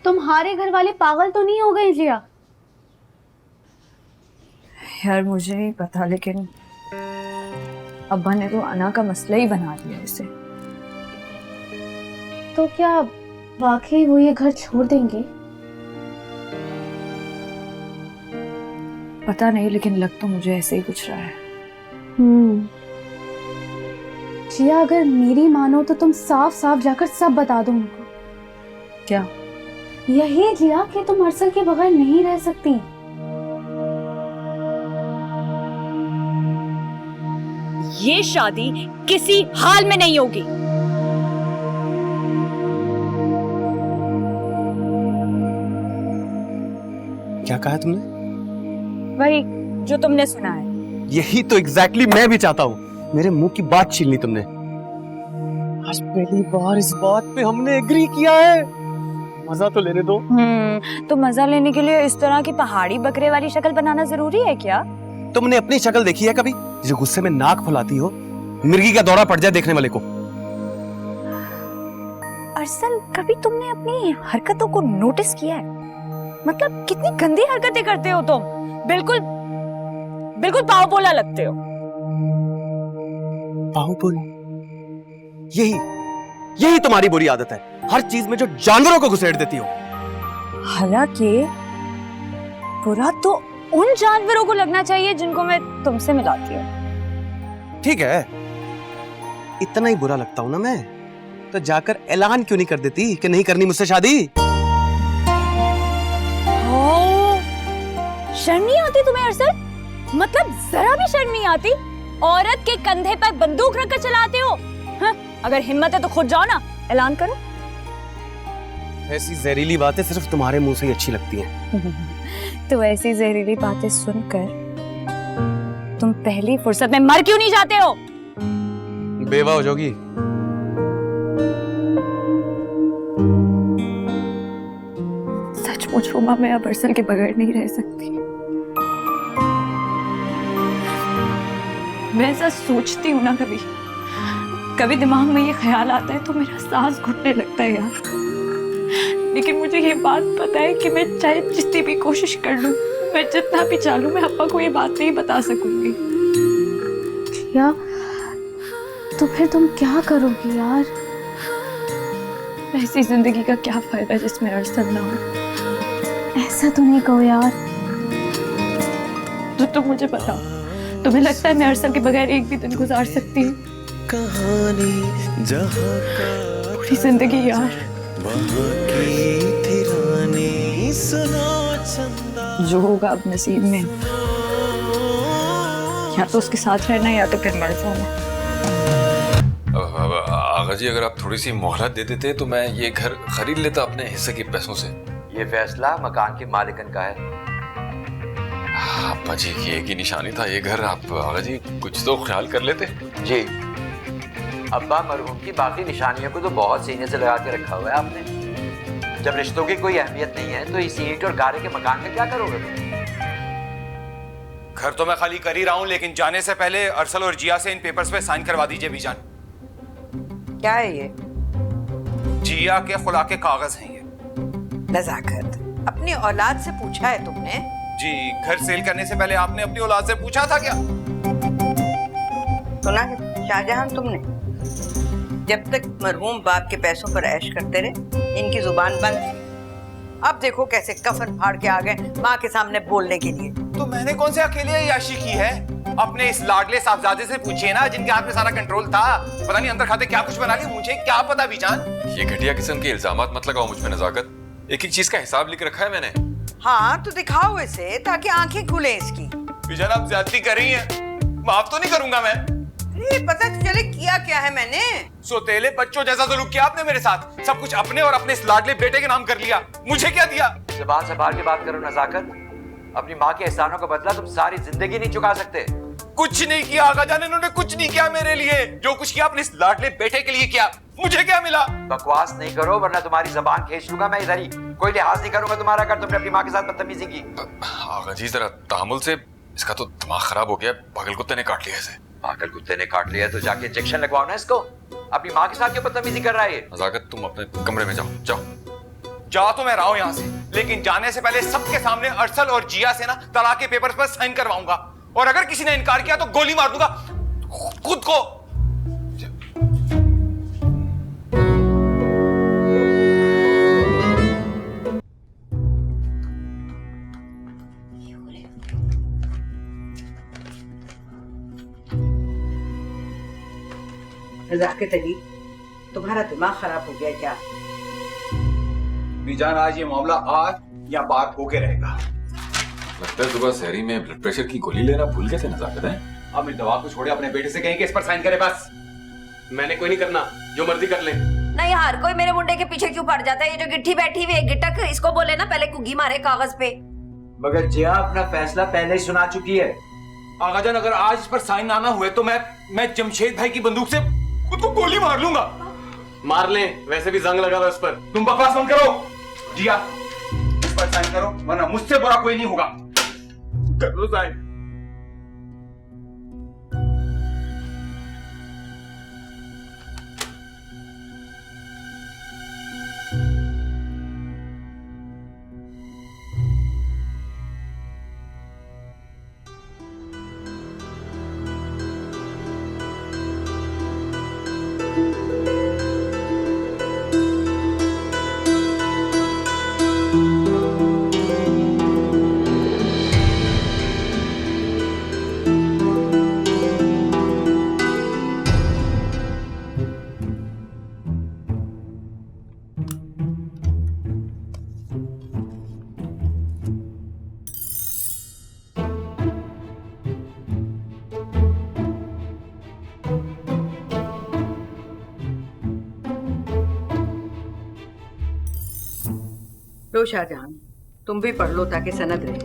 तुम्हारे घर वाले पागल तो नहीं हो गए जिया? यार मुझे नहीं पता, लेकिन अब्बा ने तो अना का मसला ही बना दिया इसे। तो क्या वाकई वो ये घर छोड़ देंगे? पता नहीं, लेकिन लग तो मुझे ऐसे ही कुछ रहा है। जिया, अगर मेरी मानो तो तुम साफ साफ जाकर सब बता दो उनको। क्या? यही जिया कि तुम अरसल के बगैर नहीं रह सकती। ये शादी किसी हाल में नहीं होगी। क्या कहा तुमने? वही जो तुमने सुना है। यही तो एग्जैक्टली मैं भी चाहता हूँ। मेरे मुंह की बात छीन ली तुमने। आज पहली बार इस बात पे हमने एग्री किया है। मजा तो लेने दो। तो मजा लेने के लिए इस तरह की पहाड़ी बकरे वाली शक्ल बनाना जरूरी है क्या? तुमने अपनी शक्ल देखी है कभी? जो गुस्से में नाक फुलाती हो, मिर्गी का दौरा पड़ जाए देखने वाले को। अरसल, कभी तुमने अपनी हरकतों को नोटिस किया है? मतलब कितनी गंदी हरकतें करते हो तुम। बिल्कुल बिल्कुल पाव बोला लगते हो। बाहुबल, यही तुम्हारी बुरी आदत है। हर चीज में जो जानवरों को घुसेड़ देती हो। हालांकि बुरा तो उन जानवरों को लगना चाहिए जिनको मैं तुमसे मिलाती हूँ। ठीक है, इतना ही बुरा लगता हूं ना मैं, तो जाकर ऐलान क्यों नहीं कर देती कि नहीं करनी मुझसे शादी? शर्म नहीं आती तुम्हें अरसल? मतलब जरा भी शर्म नहीं आती? औरत के कंधे पर बंदूक रखकर चलाते हो। हाँ, अगर हिम्मत है तो खुद जाओ ना, ऐलान करो। ऐसी जहरीली बातें सिर्फ तुम्हारे मुंह से ही अच्छी लगती हैं। तो ऐसी जहरीली बातें सुनकर तुम पहली फुर्सत में मर क्यों नहीं जाते हो? बेवा हो जाओगी। सचमुच रुमा, मैं अब अरसल के बगैर नहीं रह सकती। मैं ऐसा सोचती हूँ ना, कभी दिमाग में ये ख्याल आता है तो मेरा सांस घुटने लगता है यार। लेकिन मुझे ये बात पता है कि मैं चाहे जितनी भी कोशिश कर लूं, मैं जितना भी चालूं, मैं अप्पा को ये बात नहीं बता सकूंगी। जिया, तो फिर तुम क्या करोगी यार? ऐसी जिंदगी का क्या फायदा जिसमें अरसल ना हो? ऐसा तो नहीं कहो यार। तो तुम मुझे बताओ, तुम्हें लगता है मैं अरसल के बगैर एक भी दिन गुजार सकती हूँ? कहानी जहाँ का पूरी जिंदगी यार। वहाँ की थी रानी, सुनो चंदा। जो होगा अब नसीब में, या तो उसके साथ रहना या तो फिर मर जाना। आगा जी, अगर आप थोड़ी सी मोहलत दे देते तो मैं ये घर खरीद लेता अपने हिस्से के पैसों से। ये फैसला मकान के मालिकन का है। अब्बा जी की एक ही निशानी था ये घर। आप आगा जी कुछ तो ख्याल कर लेते। जी, अब्बा मरहूम की बाकी निशानियों को तो बहुत सीने से लगा के रखा हुआ है आपने। जब रिश्तों की कोई अहमियत नहीं है तो इस ईंट और गारे के मकान में क्या करोगे तुम? घर तो मैं खाली कर ही रहा हूँ, लेकिन जाने से पहले अरसल और जिया से इन पेपर्स पे साइन करवा दीजिए बीजान। क्या है ये? जिया के खुला के कागज हैं ये। नजाकत, अपनी औलाद से पूछा है तुमने? जी, घर सेल करने से पहले आपने अपनी औलाद से पूछा था क्या? सुना है शाहजहां, तुमने जब तक मरहूम बाप के पैसों पर ऐश करते रहे इनकी जुबान बंद थी। अब देखो कैसे कफन फाड़ के आ गए माँ के सामने बोलने के लिए। तो मैंने कौन से अकेले याशी की है? अपने इस लाडले साहबजादे से पूछिए ना, जिनके हाथ में सारा कंट्रोल था। पता नहीं अंदर खाते क्या कुछ बना लिया, मुझे क्या पता बीजान। ये घटिया किस्म के इल्जामात मत लगाओ मुझ पे नजाकत। एक एक चीज का हिसाब लिख रखा है मैंने। हाँ तो दिखाओ इसे ताकि आंखें खुले इसकी। बीजान, आप ज्यादती कर रही हैं। माफ तो नहीं करूंगा मैं। अरे पता तो चले किया क्या है मैंने। सोतेले बच्चों जैसा सलूक किया आपने मेरे साथ। सब कुछ अपने और अपने इस लाडले बेटे के नाम कर लिया। मुझे क्या दिया? जुबान संभाल के बात करो नजाकत। अपनी माँ के एहसानों का बदला तुम सारी जिंदगी नहीं चुका सकते। कुछ नहीं किया आगा जान, इन्होंने कुछ नहीं किया मेरे लिए। जो कुछ किया अपने इस लाडले बेटे के लिए किया। मुझे क्या मिला? बकवास नहीं करो वरना तुम्हारी जबान खींच लूंगा मैं इधर ही। कोई लिहाज नहीं करूंगा तुम्हारा अगर तुमने अपनी माँ के साथ बदतमीजी की। आगा जी जरा तहमुल से, इसका तो दिमाग खराब हो गया। पागल कुत्ते ने काट लिया इसे। पागल कुत्ते ने काट लिया तो जाके इंजेक्शन लगवाओ ना इसको। अपनी माँ के साथ क्यों बदतमीजी कर रहा है ये? नजाकत, तुम अपने कमरे में जाओ। जाओ जा तो मैं रहा हूं यहां से, लेकिन जाने से पहले सबके सामने अरसल और जिया से ना तलाक के पेपर्स पर साइन करवाऊंगा, और अगर किसी ने इनकार किया तो गोली मार दूंगा खुद को। नज़ाकत अली, तुम्हारा दिमाग खराब हो गया क्या? बीजान, आज ये मामला आज या बात होके रहेगा। लगता है सुबह शहरी में ब्लड प्रेशर की गोली लेना भूल गए थे नजाकत है। अब मेरी दवा को छोड़े अपने बेटे से कहीं कि इस पर साइन करे बस। मैंने कोई नहीं करना, जो मर्जी कर ले। नहीं, हर कोई मेरे मुंडे के पीछे क्यों पड़ जाता है? ये जो गिट्ठी बैठी हुई है गिटक, इसको बोले ना पहले कुगी मारे कागज पे। मगर जिया अपना फैसला पहले ही सुना चुकी है। आगाजान, अगर आज इस पर साइन ना हुए तो मैं जमशेद भाई की बंदूक से खुद को गोली मार लूंगा। मार ले, वैसे भी जंग लगा था उस पर। तुम बकवास बंद करो। जिया, इस पर साइन करो वरना मुझसे बुरा कोई नहीं होगा। कर लो साइन। लो शाहजहान, तुम भी पढ़ लो ताकि सनद रहे।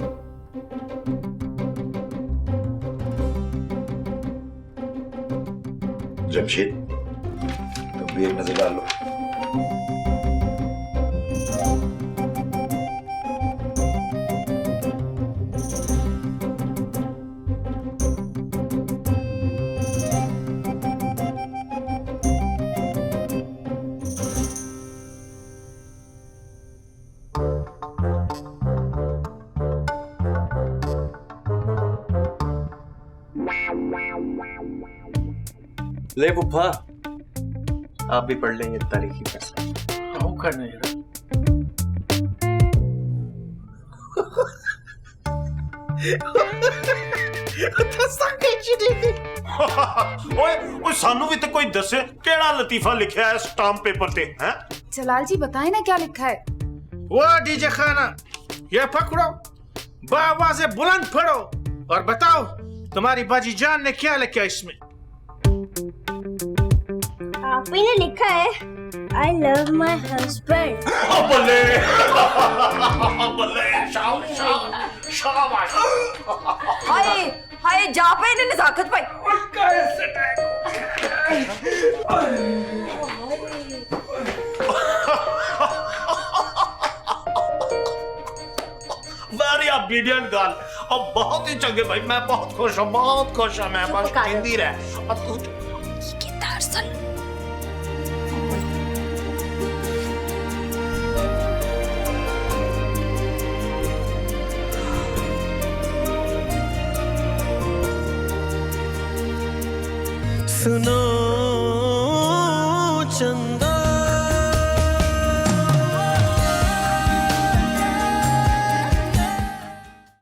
जमशेद, तुम भी एक नजर डाल लो। ले पुप्पा, आप भी पढ़ लेंगे तारीखी फैसला। ओए सानू भी तो कोई दसे केड़ा लतीफा लिखा है स्टाम्प पेपर पे हैं? जलाल जी बताएं ना क्या लिखा है। वो डीजे खाना, ये पकड़ो, बावाज़े बुलंद पढ़ो और बताओ तुम्हारी बाजी जान ने क्या लिखा इसमें। आप ही ने लिखा है I love my husband। बल्ले बल्ले, शाबाश। हाय हाय, जा पे इन्हें नजाकत भाई। Very obedient girl. अब बहुत ही चंगे भाई, मैं बहुत खुश हूँ, बहुत खुश हूँ मैं। बस हिंदी रहे और तू सुनो